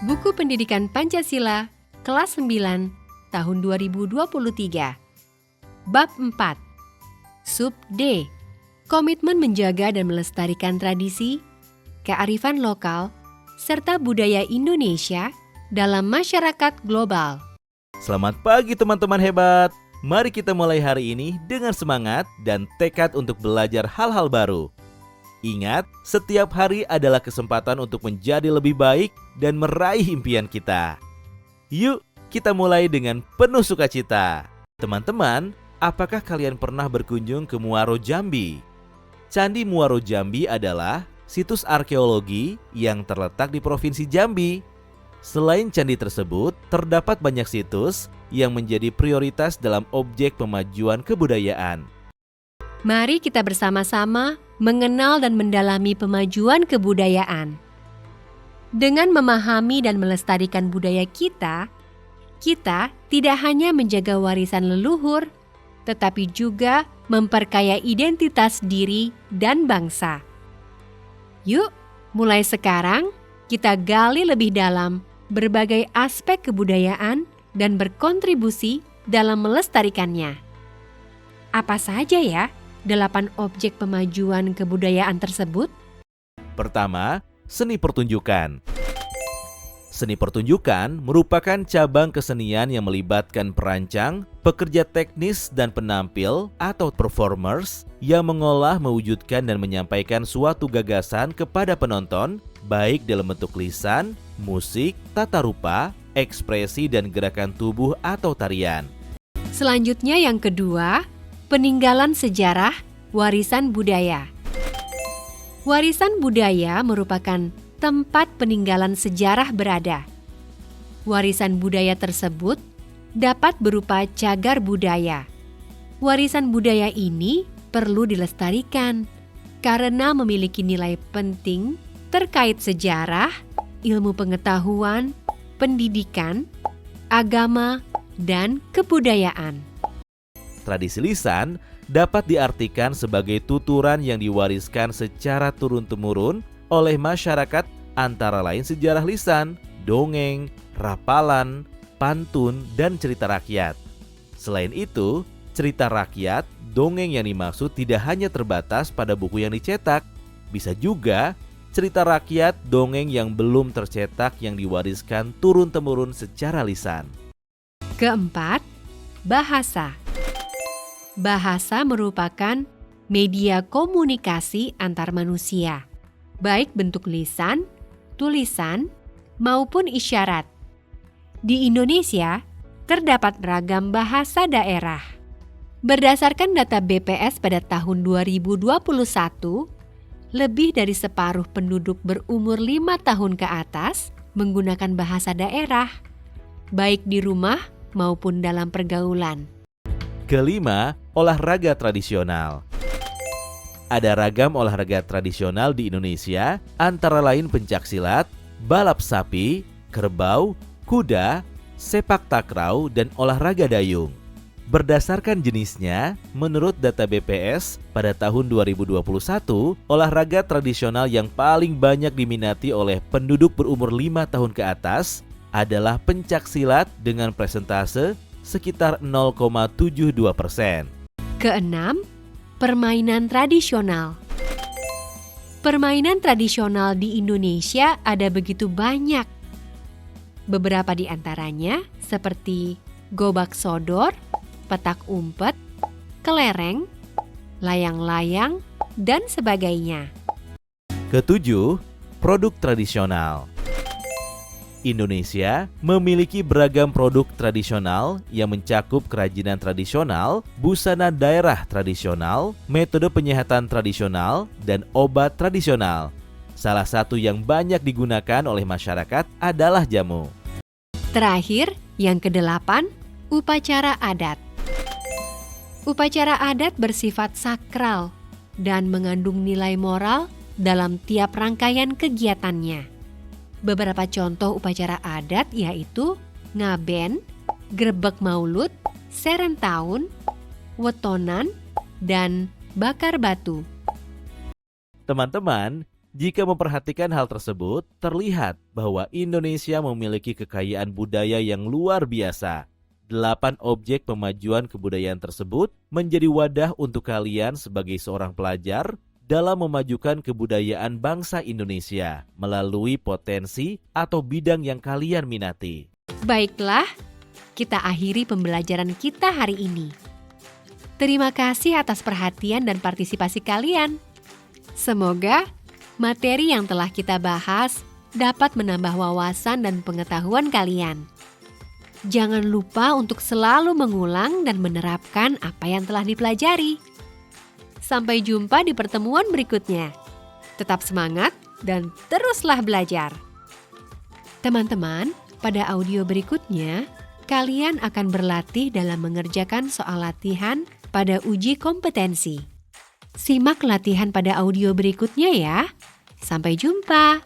Buku Pendidikan Pancasila, kelas 9, tahun 2023. Bab 4. Sub D. Komitmen menjaga dan melestarikan tradisi, kearifan lokal, serta budaya Indonesia dalam masyarakat global. Selamat pagi teman-teman hebat. Mari kita mulai hari ini dengan semangat dan tekad untuk belajar hal-hal baru. Ingat, setiap hari adalah kesempatan untuk menjadi lebih baik dan meraih impian kita. Yuk, kita mulai dengan penuh sukacita. Teman-teman, apakah kalian pernah berkunjung ke Muaro Jambi? Candi Muaro Jambi adalah situs arkeologi yang terletak di Provinsi Jambi. Selain candi tersebut, terdapat banyak situs yang menjadi prioritas dalam objek pemajuan kebudayaan. Mari kita bersama-sama mengenal dan mendalami pemajuan kebudayaan. Dengan memahami dan melestarikan budaya kita tidak hanya menjaga warisan leluhur, tetapi juga memperkaya identitas diri dan bangsa. Yuk, mulai sekarang kita gali lebih dalam berbagai aspek kebudayaan dan berkontribusi dalam melestarikannya. Apa saja ya 8 objek pemajuan kebudayaan tersebut? Pertama, seni pertunjukan. Seni pertunjukan merupakan cabang kesenian yang melibatkan perancang, pekerja teknis, dan penampil atau performers yang mengolah, mewujudkan, dan menyampaikan suatu gagasan kepada penonton, baik dalam bentuk lisan, musik, tata rupa, ekspresi, dan gerakan tubuh atau tarian. Selanjutnya yang kedua, peninggalan sejarah, warisan budaya. Warisan budaya merupakan tempat peninggalan sejarah berada. Warisan budaya tersebut dapat berupa cagar budaya. Warisan budaya ini perlu dilestarikan karena memiliki nilai penting terkait sejarah, ilmu pengetahuan, pendidikan, agama, dan kebudayaan. Tradisi lisan dapat diartikan sebagai tuturan yang diwariskan secara turun-temurun oleh masyarakat, antara lain sejarah lisan, dongeng, rapalan, pantun, dan cerita rakyat. Selain itu, cerita rakyat, dongeng yang dimaksud tidak hanya terbatas pada buku yang dicetak, bisa juga cerita rakyat, dongeng yang belum tercetak yang diwariskan turun-temurun secara lisan. Keempat, bahasa. Bahasa merupakan media komunikasi antar manusia, baik bentuk lisan, tulisan, maupun isyarat. Di Indonesia, terdapat ragam bahasa daerah. Berdasarkan data BPS pada tahun 2021, lebih dari separuh penduduk berumur 5 tahun ke atas menggunakan bahasa daerah, baik di rumah maupun dalam pergaulan. Kelima, olahraga tradisional. Ada ragam olahraga tradisional di Indonesia, antara lain pencaksilat, balap sapi, kerbau, kuda, sepak takraw, dan olahraga dayung. Berdasarkan jenisnya, menurut data BPS, pada tahun 2021, olahraga tradisional yang paling banyak diminati oleh penduduk berumur 5 tahun ke atas adalah pencaksilat dengan persentase sekitar 0,72%. Keenam, permainan tradisional. Permainan tradisional di Indonesia ada begitu banyak. Beberapa di antaranya seperti gobak sodor, petak umpet, kelereng, layang-layang, dan sebagainya. Ketujuh, produk tradisional. Indonesia memiliki beragam produk tradisional yang mencakup kerajinan tradisional, busana daerah tradisional, metode penyihatan tradisional, dan obat tradisional. Salah satu yang banyak digunakan oleh masyarakat adalah jamu. Terakhir, yang ke-8, upacara adat. Upacara adat bersifat sakral dan mengandung nilai moral dalam tiap rangkaian kegiatannya. Beberapa contoh upacara adat yaitu ngaben, grebek maulud, serentaun, wetonan, dan bakar batu. Teman-teman, Jika memperhatikan hal tersebut, terlihat bahwa Indonesia memiliki kekayaan budaya yang luar biasa. 8 objek pemajuan kebudayaan tersebut menjadi wadah untuk kalian sebagai seorang pelajar dalam memajukan kebudayaan bangsa Indonesia melalui potensi atau bidang yang kalian minati. Baiklah, kita akhiri pembelajaran kita hari ini. Terima kasih atas perhatian dan partisipasi kalian. Semoga materi yang telah kita bahas dapat menambah wawasan dan pengetahuan kalian. Jangan lupa untuk selalu mengulang dan menerapkan apa yang telah dipelajari. Sampai jumpa di pertemuan berikutnya. Tetap semangat dan teruslah belajar. Teman-teman, pada audio berikutnya, kalian akan berlatih dalam mengerjakan soal latihan pada uji kompetensi. Simak latihan pada audio berikutnya ya. Sampai jumpa.